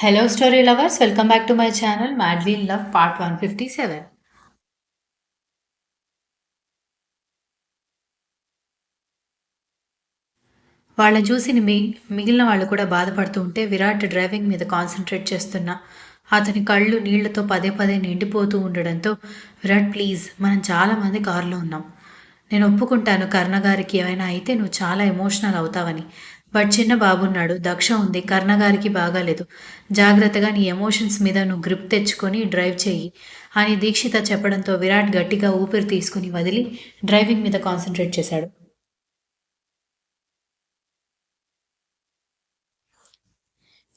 Hello, story lovers. Welcome back to my channel, Madly in Love, part 157. వాళ్ళని చూసి మిగిలిన వాళ్ళు కూడా బాధపడుతూ ఉంటే విరాట్ డ్రైవింగ్ మీద కాన్సన్ట్రేట్ చేస్తున్నా అతని కళ్ళు నీళ్లతో పదే పదే నిండిపోతూ ఉండడంతో విరాట్ ప్లీజ్ మనం చాలామంది కారులో ఉన్నాం. నేను ఒప్పుకుంటాను కర్ణగారికి ఏమైనా అయితే నువ్వు చాలా ఎమోషనల్ అవుతావని. బట్ చిన్న బాబున్నాడు, దక్ష ఉంది, కర్ణగారికి బాగాలేదు. జాగ్రత్తగా నీ ఎమోషన్స్ మీద నువ్వు గ్రిప్ తెచ్చుకొని డ్రైవ్ చెయ్యి అని దీక్షిత చెప్పడంతో విరాట్ గట్టిగా ఊపిరి తీసుకుని వదిలి డ్రైవింగ్ మీద కాన్సన్ట్రేట్ చేశాడు.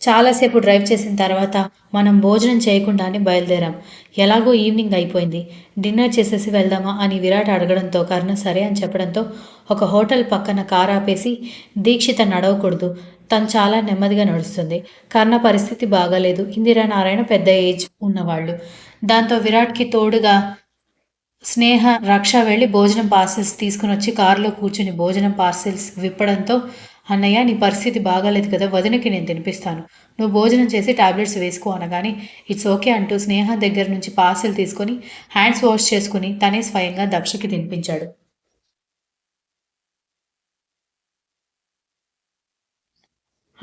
చాలాసేపు డ్రైవ్ చేసిన తర్వాత మనం భోజనం చేయకుండానే బయలుదేరాం. ఎలాగో ఈవినింగ్ అయిపోయింది. డిన్నర్ చేసేసి వెళ్దామా అని విరాట్ అడగడంతో కర్ణ సరే అని చెప్పడంతో ఒక హోటల్ పక్కన కార్ ఆపేసి దీక్షిత నడవకూడదు. తను చాలా నెమ్మదిగా నడుస్తుంది. కర్ణ పరిస్థితి బాగాలేదు. ఇందిరా నారాయణ పెద్ద ఏజ్ ఉన్నవాళ్ళు. దాంతో విరాట్కి తోడుగా స్నేహ, రక్ష వెళ్ళి భోజనం పార్సిల్స్ తీసుకునొచ్చి కారులో కూర్చుని భోజనం పార్సిల్స్ విప్పడంతో అన్నయ్య నీ పరిస్థితి బాగాలేదు కదా, వదినకి నేను తినిపిస్తాను. నువ్వు భోజనం చేసి టాబ్లెట్స్ వేసుకో అనగానే ఇట్స్ ఓకే అంటూ స్నేహ దగ్గర నుంచి పార్సిల్ తీసుకొని హ్యాండ్స్ వాష్ చేసుకుని తనే స్వయంగా దక్షకి తినిపించాడు.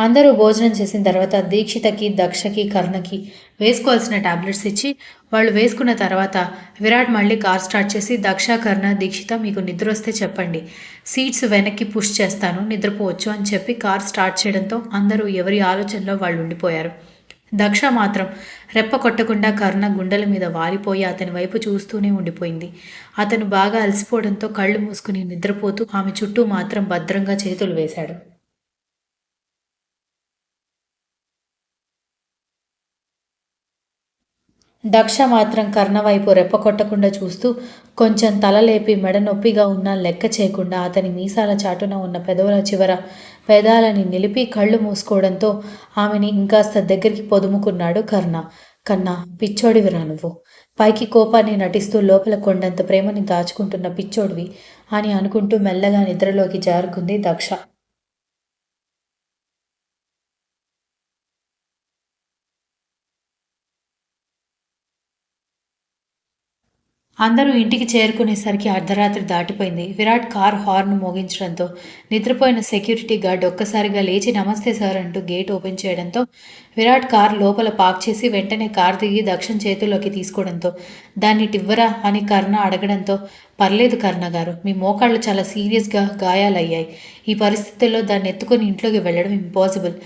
అందరూ భోజనం చేసిన తర్వాత దీక్షితకి, దక్షకి, కర్ణకి వేసుకోవాల్సిన టాబ్లెట్స్ ఇచ్చి వాళ్ళు వేసుకున్న తర్వాత విరాట్ మళ్ళీ కార్ స్టార్ట్ చేసి దక్ష, కర్ణ, దీక్షిత మీకు నిద్ర వస్తే చెప్పండి. సీట్స్ వెనక్కి పుష్ చేస్తాను, నిద్రపోవచ్చు అని చెప్పి కార్ స్టార్ట్ చేయడంతో అందరూ ఎవరి ఆలోచనలో వాళ్ళు ఉండిపోయారు. దక్ష మాత్రం రెప్ప కొట్టకుండా కర్ణ గుండెల మీద వాలిపోయి అతని వైపు చూస్తూనే ఉండిపోయింది. అతను బాగా అలసిపోవడంతో కళ్ళు మూసుకుని నిద్రపోతూ ఆమె చుట్టూ మాత్రం భద్రంగా చేతులు వేశాడు. దక్ష మాత్రం కర్ణ వైపు రెప్ప కొట్టకుండా చూస్తూ కొంచెం తల లేపి మెడ నొప్పిగా ఉన్నా లెక్క చేయకుండా అతని మీసాల చాటున ఉన్న పెదవుల చివర పెదాలని నిలిపి కళ్ళు మూసుకోవడంతో ఆమెని ఇంకాస్త దగ్గరికి పొదుముకున్నాడు కర్ణ. కన్నా పిచ్చోడివిరా నువ్వు. పైకి కోపాన్ని నటిస్తూ లోపల కొండంత ప్రేమని దాచుకుంటున్న పిచ్చోడివి అని అనుకుంటూ మెల్లగా నిద్రలోకి జారుకుంది దక్ష. అందరూ ఇంటికి చేరుకునేసరికి అర్ధరాత్రి దాటిపోయింది. విరాట్ కార్ హార్న్ మోగించడంతో నిద్రపోయిన సెక్యూరిటీ గార్డ్ ఒక్కసారిగా లేచి నమస్తే సార్ అంటూ గేట్ ఓపెన్ చేయడంతో విరాట్ కార్ లోపల పార్క్ చేసి వెంటనే కార్ దిగి దక్షిణ చేతుల్లోకి తీసుకోవడంతో దాన్ని టివ్వరా అని కర్ణ అడగడంతో పర్లేదు కర్ణ గారు, మీ మోకాళ్ళు చాలా సీరియస్గా గాయాలయ్యాయి. ఈ పరిస్థితుల్లో దాన్ని ఎత్తుకొని ఇంట్లోకి వెళ్ళడం ఇంపాసిబుల్.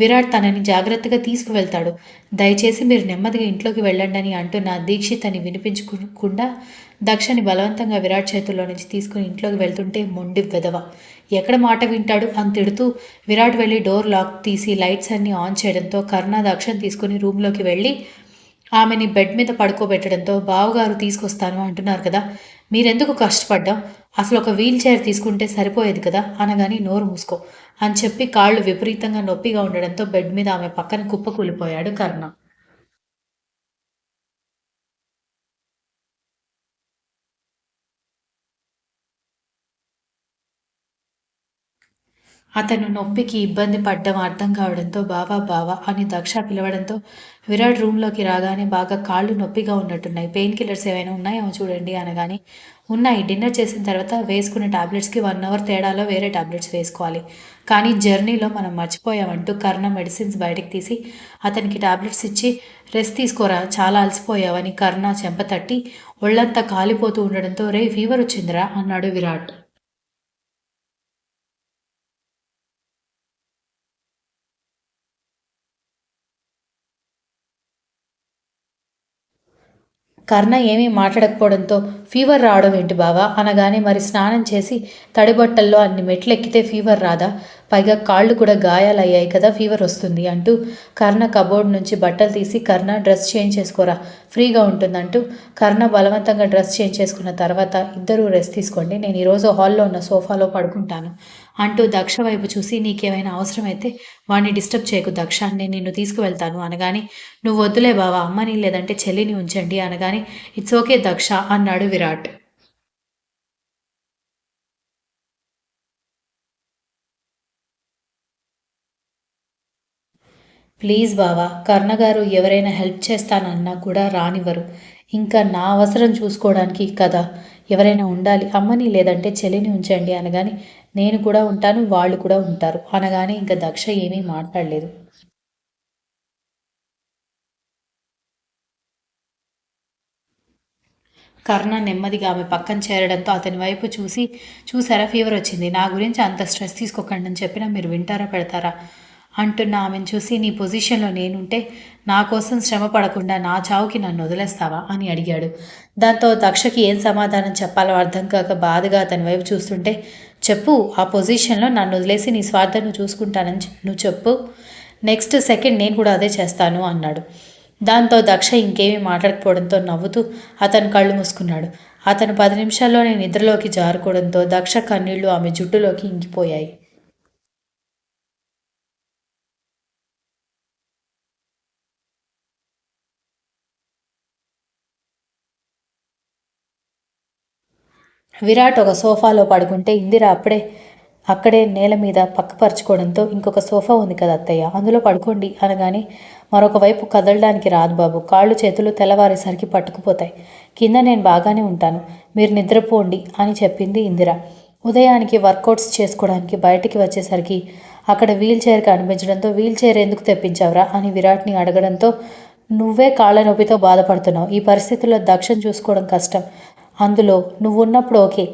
విరాట్ తనని జాగ్రత్తగా తీసుకువెళ్తాడు. దయచేసి మీరు నెమ్మదిగా ఇంట్లోకి వెళ్ళండి అని అంటున్న దీక్షిత్ వినిపించుకోకుండా దక్షని బలవంతంగా విరాట్ చేతుల్లో నుంచి తీసుకుని ఇంట్లోకి వెళ్తుంటే మొండి వెధవ, ఎక్కడ మాట వింటాడు అని తిడుతూ విరాట్ వెళ్ళి డోర్ లాక్ తీసి లైట్స్ అన్నీ ఆన్ చేయడంతో కర్ణ దక్షని తీసుకుని రూమ్లోకి వెళ్ళి ఆమెని బెడ్ మీద పడుకోబెట్టడంతో బావగారు తీసుకొస్తాను అంటున్నారు కదా, మీరెందుకు కష్టపడ్డాం, అసలు ఒక వీల్ చైర్ తీసుకుంటే సరిపోయేది కదా అనగాని నోరు మూసుకో అని చెప్పి కాళ్ళు విపరీతంగా నొప్పిగా ఉండడంతో బెడ్ మీద ఆమె పక్కన కుప్పకూలిపోయాడు కర్ణ. అతను నొప్పికి ఇబ్బంది పడ్డం అర్థం కావడంతో బావా బావా అని దక్ష పిలవడంతో విరాట్ రూమ్లోకి రాగానే బాగా కాళ్ళు నొప్పిగా ఉన్నట్టున్నాయి, పెయిన్ కిల్లర్స్ ఏమైనా ఉన్నాయేమో చూడండి అనగానే ఉన్నాయి, డిన్నర్ చేసిన తర్వాత వేసుకున్న టాబ్లెట్స్కి 1 అవర్ తేడాలో వేరే టాబ్లెట్స్ వేసుకోవాలి, కానీ జర్నీలో మనం మర్చిపోయామంటూ కర్ణ మెడిసిన్స్ బయటకు తీసి అతనికి టాబ్లెట్స్ ఇచ్చి రెస్ట్ తీసుకోరా చాలా అలసిపోయావని కర్ణ చెంప తట్టి ఒళ్ళంతా కాలిపోతూ ఉండడంతో రే ఫీవర్ వచ్చిందిరా అన్నాడు విరాట్. కర్ణ ఏమీ మాట్లాడకపోవడంతో ఫీవర్ రావడం ఏంటి బావా అనగానే మరి స్నానం చేసి తడిబట్టల్లో అన్ని మెట్లెక్కితే ఫీవర్ రాదా, పైగా కాళ్ళు కూడా గాయాలయ్యాయి కదా ఫీవర్ వస్తుంది అంటూ కర్ణ కబోర్డ్ నుంచి బట్టలు తీసి కర్ణ డ్రెస్ చేంజ్ చేసుకోరా ఫ్రీగా ఉంటుందంటూ కర్ణ బలవంతంగా డ్రెస్ చేంజ్ చేసుకున్న తర్వాత ఇద్దరూ రెస్ట్ తీసుకోండి, నేను ఈరోజు హాల్లో ఉన్న సోఫాలో పడుకుంటాను అంటూ దక్ష వైపు చూసి నీకేమైనా అవసరమైతే వాణ్ణి డిస్టర్బ్ చేయకు దక్ష, నేను నిన్ను తీసుకువెళ్తాను అనగానే నువ్వు వద్దులే బావా అమ్మని లేదంటే చెల్లిని ఉంచండి అనగానే ఇట్స్ ఓకే దక్ష అన్నాడు విరాట్. ప్లీజ్ బావా, కర్ణగారు ఎవరైనా హెల్ప్ చేస్తానన్నా కూడా రానివ్వరు. ఇంకా నా అవసరం చూసుకోవడానికి కదా ఎవరైనా ఉండాలి. అమ్మని లేదంటే చెల్లిని ఉంచండి అనగానే నేను కూడా ఉంటాను, వాళ్ళు కూడా ఉంటారు అనగానే ఇంకా దక్ష ఏమీ మాట్లాడలేదు. కర్ణ నెమ్మదిగా ఆమె పక్కన చేరడంతో అతని వైపు చూసి, చూసారా ఫీవర్ వచ్చింది, నా గురించి అంత స్ట్రెస్ తీసుకోకండి అని చెప్పినా మీరు వింటారా పెడతారా అంటున్న ఆమెను చూసి, నీ పొజిషన్లో నేనుంటే నా కోసం శ్రమ పడకుండా నా చావుకి నన్ను వదిలేస్తావా అని అడిగాడు. దాంతో దక్షకి ఏం సమాధానం చెప్పాలో అర్థం కాక బాధగా అతని వైపు చూస్తుంటే, చెప్పు, ఆ పొజిషన్లో నన్ను వదిలేసి నీ స్వార్థం నువ్వు చూసుకుంటానని నువ్వు చెప్పు, నెక్స్ట్ సెకండ్ నేను కూడా అదే చేస్తాను అన్నాడు. దాంతో దక్ష ఇంకేమీ మాట్లాడకపోవడంతో నవ్వుతూ అతను కళ్ళు మూసుకున్నాడు. అతను 10 నిమిషాల్లోనే నిద్రలోకి జారుకోవడంతో దక్ష కన్నీళ్లు ఆమె జుట్టులోకి ఇంకిపోయాయి. విరాట్ ఒక సోఫాలో పడుకుంటే ఇందిర అక్కడే నేల మీద పక్కపరుచుకోవడంతో, ఇంకొక సోఫా ఉంది కదా అత్తయ్య, అందులో పడుకోండి అనగానే, మరొక వైపు కదలడానికి రాదు బాబు, కాళ్ళు చేతులు తెల్లవారేసరికి పట్టుకుపోతాయి, కింద నేను బాగానే ఉంటాను, మీరు నిద్రపోండి అని చెప్పింది ఇందిర. ఉదయానికి వర్కౌట్స్ చేసుకోవడానికి బయటికి వచ్చేసరికి అక్కడ వీల్ చైర్ కనిపించడంతో, వీల్ చైర్ ఎందుకు తెప్పించావురా అని విరాట్ని అడగడంతో, నువ్వే కాళ్ళ నొప్పితో బాధపడుతున్నావు, ఈ పరిస్థితుల్లో దక్షం చూసుకోవడం కష్టం, అందులో నువ్వున్నప్పుడు ఓకే,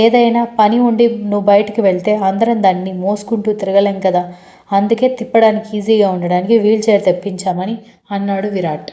ఏదైనా పని ఉండి నువ్వు బయటికి వెళ్తే అందరం దాన్ని మోసుకుంటూ తిరగలేం కదా, అందుకే తిప్పడానికి ఈజీగా ఉండడానికి వీల్ చైర్ తెప్పించామని అన్నాడు విరాట్.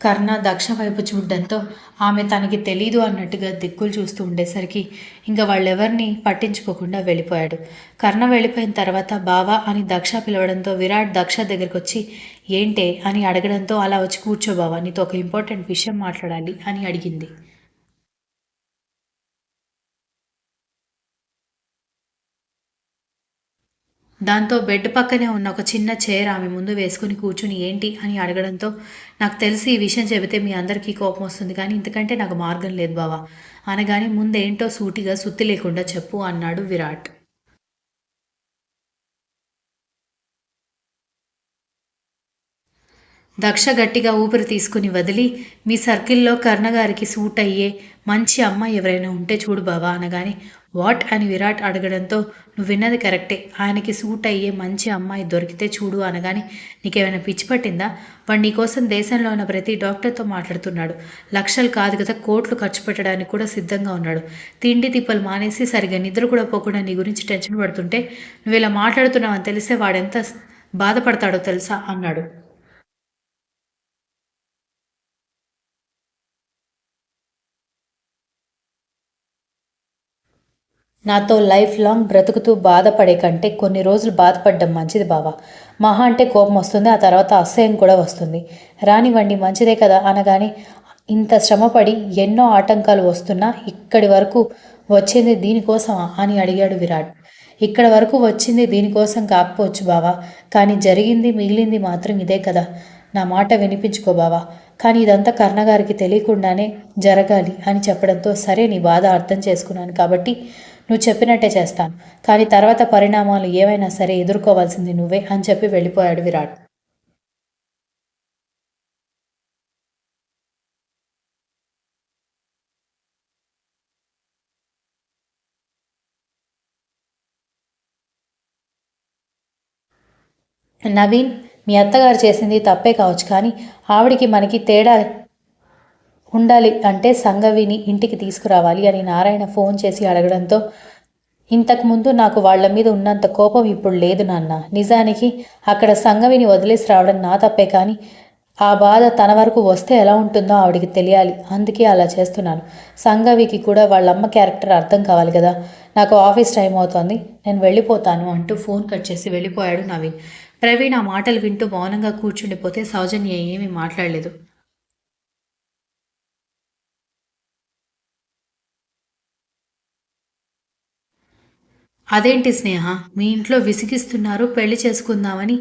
కర్ణ దక్ష వైపు చూడడంతో ఆమె తనకి తెలీదు అన్నట్టుగా దిక్కులు చూస్తూ ఉండేసరికి ఇంకా వాళ్ళెవరిని పట్టించుకోకుండా వెళ్ళిపోయాడు. కర్ణ వెళ్ళిపోయిన తర్వాత బావా అని దక్ష పిలవడంతో విరాట్ దక్ష దగ్గరికి వచ్చి, ఏంటే అని అడగడంతో, అలా వచ్చి కూర్చో బావా, నీతో ఒక ఇంపార్టెంట్ విషయం మాట్లాడాలి అని అడిగింది. దాంతో బెడ్ పక్కనే ఉన్న ఒక చిన్న చైర్ ఆమె ముందు వేసుకుని కూర్చుని, ఏంటి అని అడగడంతో, నాకు తెలిసి ఈ విషయం చెబితే మీ అందరికీ కోపం వస్తుంది కానీ ఇంతకంటే నాకు మార్గం లేదు బావా అనగాని, ముందేంటో సూటిగా సుత్తి లేకుండా చెప్పు అన్నాడు విరాట్. దక్ష గట్టిగా ఊపిరి తీసుకుని వదిలి, మీ సర్కిల్లో కర్ణగారికి సూట్ అయ్యే మంచి అమ్మాయి ఎవరైనా ఉంటే చూడు బావా అనగానే, వాట్ అని విరాట్ అడగడంతో, నువ్వు విన్నది కరెక్టే, ఆయనకి సూట్ అయ్యే మంచి అమ్మాయి దొరికితే చూడు అనగానే, నీకేమైనా పిచ్చి పట్టిందా, వాడు నీకోసం దేశంలో ఉన్న ప్రతి డాక్టర్తో మాట్లాడుతున్నాడు, లక్షలు కాదు కదా కోట్లు ఖర్చు పెట్టడానికి కూడా సిద్ధంగా ఉన్నాడు, తిండి తిప్పలు మానేసి సరిగా నిద్ర కూడా పోకుండా నీ గురించి టెన్షన్ పడుతుంటే నువ్వు ఇలా మాట్లాడుతున్నావని తెలిస్తే వాడెంత బాధపడతాడో తెలుసా అన్నాడు. నాతో లైఫ్ లాంగ్ బ్రతుకుతూ బాధపడే కంటే కొన్ని రోజులు బాధపడడం మంచిది బావా, మహా అంటే కోపం వస్తుంది, ఆ తర్వాత అసహ్యం కూడా వస్తుంది, రానివ్వండి మంచిదే కదా అనగానే, ఇంత శ్రమపడి ఎన్నో ఆటంకాలు వస్తున్నా ఇక్కడి వరకు వచ్చింది దీనికోసమా అని అడిగాడు విరాట్. ఇక్కడ వరకు వచ్చింది దీనికోసం కాకపోవచ్చు బావా, కానీ జరిగింది మిగిలింది మాత్రం ఇదే కదా, నా మాట వినిపించుకో బావా, కానీ ఇదంతా కర్ణగారికి తెలియకుండానే జరగాలి అని చెప్పడంతో, సరే నీ బాధ అర్థం చేసుకున్నాను కాబట్టి నువ్వు చెప్పినట్టే చేస్తాను, కానీ తర్వాత పరిణామాలు ఏవైనా సరే ఎదుర్కోవాల్సింది నువ్వే అని చెప్పి వెళ్ళిపోయాడు విరాట్. నవీన్, మీ అత్తగారు చేసింది తప్పే కావచ్చు కానీ ఆవిడికి మనకి తేడా ఉండాలి అంటే సంగవిని ఇంటికి తీసుకురావాలి అని నారాయణ ఫోన్ చేసి అడగడంతో, ఇంతకుముందు నాకు వాళ్ళ మీద ఉన్నంత కోపం ఇప్పుడు లేదు నాన్న, నిజానికి అక్కడ సంగవిని వదిలేసి రావడం నా తప్పే కానీ ఆ బాధ తన వరకు వస్తే ఎలా ఉంటుందో ఆవిడికి తెలియాలి, అందుకే అలా చేస్తున్నాను, సంగవికి కూడా వాళ్ళమ్మ క్యారెక్టర్ అర్థం కావాలి కదా, నాకు ఆఫీస్ టైం అవుతోంది, నేను వెళ్ళిపోతాను అంటూ ఫోన్ కట్ చేసి వెళ్ళిపోయాడు నవీన్. ప్రవీణ్ ఆ మాటలు వింటూ మౌనంగా కూర్చుండిపోతే సౌజన్య ఏమీ మాట్లాడలేదు. అదేంటి స్నేహ, మీ ఇంట్లో విసిగిస్తున్నారు పెళ్లి చేసుకుందామని,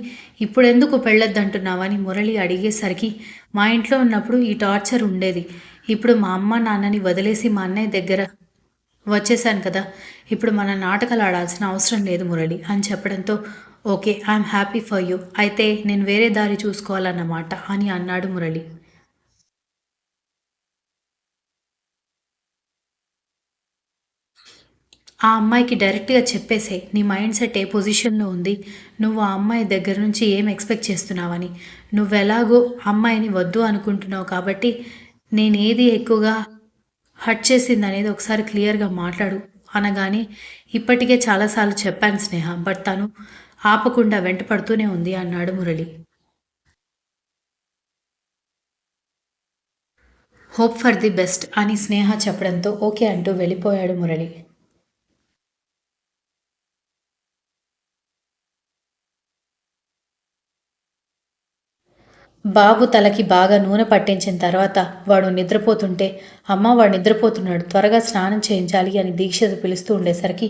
ఇప్పుడెందుకు పెళ్ళొద్దంటున్నావని మురళి అడిగేసరికి, మా ఇంట్లో ఉన్నప్పుడు ఈ టార్చర్ ఉండేది. ఇప్పుడు మా అమ్మ, నాన్నని వదిలేసి మా అన్నయ్య దగ్గర వచ్చేసాను కదా! ఇప్పుడు మనం నాటకాలాడాల్సిన అవసరం లేదు మురళి అని చెప్పడంతో, okay. I'm happy for you. అయితే నేను వేరే దారి చూసుకోవాలన్నమాట అని అన్నాడు మురళి. ఆ అమ్మాయికి డైరెక్ట్‌గా చెప్పేసేయి. నీ మైండ్ సెట్ ఏ పొజిషన్‌లో ఉంది. నువ్వు ఆ అమ్మాయి దగ్గర నుంచి ఏం ఎక్స్‌పెక్ట్ చేస్తున్నావని. నువ్వెలాగో అమ్మాయిని వద్దు అనుకుంటున్నావు కాబట్టి, నేనేది ఎక్కువగా హర్ట్ చేసిందనేది ఒకసారి క్లియర్‌గా మాట్లాడు అనగానే, ఇప్పటికే చాలా సార్లు చెప్పాను స్నేహ. బట్ తను ఆపకుండా వెంట పడుతూనే ఉంది అన్నాడు Murali. Hope for the best అని స్నేహ చెప్పడంతో ఓకే అంటూ వెళ్ళిపోయాడు మురళి. బాబు తలకి బాగా నూనె పట్టించిన తర్వాత వాడు నిద్రపోతుంటే, అమ్మ వాడు నిద్రపోతున్నాడు త్వరగా స్నానం చేయించాలి అని దీక్షిత పిలుస్తూ ఉండేసరికి,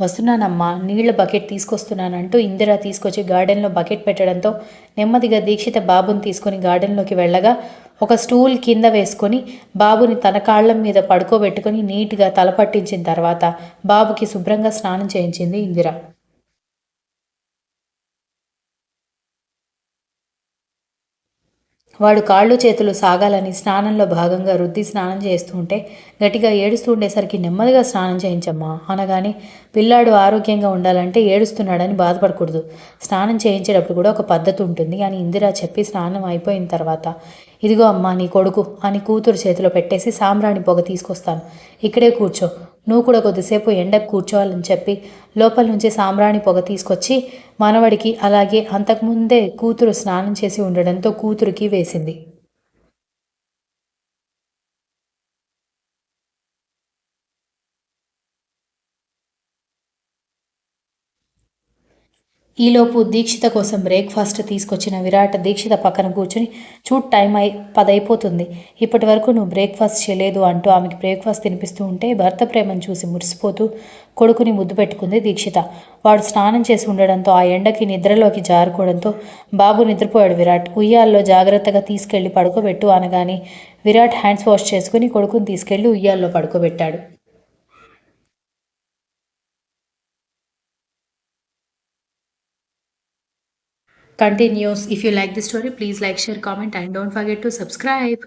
వస్తున్నానమ్మా నీళ్ల బకెట్ తీసుకొస్తున్నానంటూ ఇందిర తీసుకొచ్చి గార్డెన్లో బకెట్ పెట్టడంతో నెమ్మదిగా దీక్షిత బాబుని తీసుకొని గార్డెన్లోకి వెళ్ళగా, ఒక స్టూల్ కింద వేసుకొని బాబుని తన కాళ్ళ మీద పడుకోబెట్టుకొని నీట్గా తల పట్టించిన తర్వాత బాబుకి శుభ్రంగా స్నానం చేయించింది ఇందిర. వాడు కాళ్ళు చేతులు సాగాలని స్నానంలో భాగంగా రుద్ది స్నానం చేస్తూ ఉంటే గట్టిగా ఏడుస్తూ ఉండేసరికి నెమ్మదిగా స్నానం చేయించమ్మా అనగానే, పిల్లాడు ఆరోగ్యంగా ఉండాలంటే ఏడుస్తున్నాడని బాధపడకూడదు. స్నానం చేయించేటప్పుడు కూడా ఒక పద్ధతి ఉంటుంది అని ఇందిర చెప్పి స్నానం అయిపోయిన తర్వాత, ఇదిగో అమ్మా నీ కొడుకు అని కూతురు చేతిలో పెట్టేసి సాంబ్రాణి పొగ తీసుకొస్తాను. ఇక్కడే కూర్చో. నువ్వు కూడా కొద్దిసేపు ఎండకు కూర్చోవాలని చెప్పి లోపల నుంచి సాంబ్రాణి పొగ తీసుకొచ్చి మనవడికి, అలాగే అంతకుముందే కూతురు స్నానం చేసి ఉండడంతో కూతురికి వేసింది. ఈలోపు దీక్షిత కోసం బ్రేక్‌ఫాస్ట్ తీసుకొచ్చిన విరాట్ దీక్షిత పక్కన కూర్చొని, చూడు టైం 10 అయిపోతుంది. ఇప్పటి వరకు నువ్వు బ్రేక్‌ఫాస్ట్ చేయలేదు అంటూ ఆమెకి బ్రేక్‌ఫాస్ట్ తినిపిస్తూ ఉంటే భర్త ప్రేమను చూసి మురిసిపోతూ కొడుకుని ముద్దు పెట్టుకుంది దీక్షిత. వాడు స్నానం చేసి ఉండడంతో ఆ ఎండకి నిద్రలోకి జారుకోవడంతో బాబు నిద్రపోయాడు విరాట్. ఉయ్యాల్లో జాగ్రత్తగా తీసుకెళ్లి పడుకోబెట్టు అనగానే విరాట్ హ్యాండ్స్ వాష్ చేసుకుని కొడుకుని తీసుకెళ్లి ఉయ్యాల్లో పడుకోబెట్టాడు. Continues. If you like this story, please like, share, comment, and don't forget to subscribe.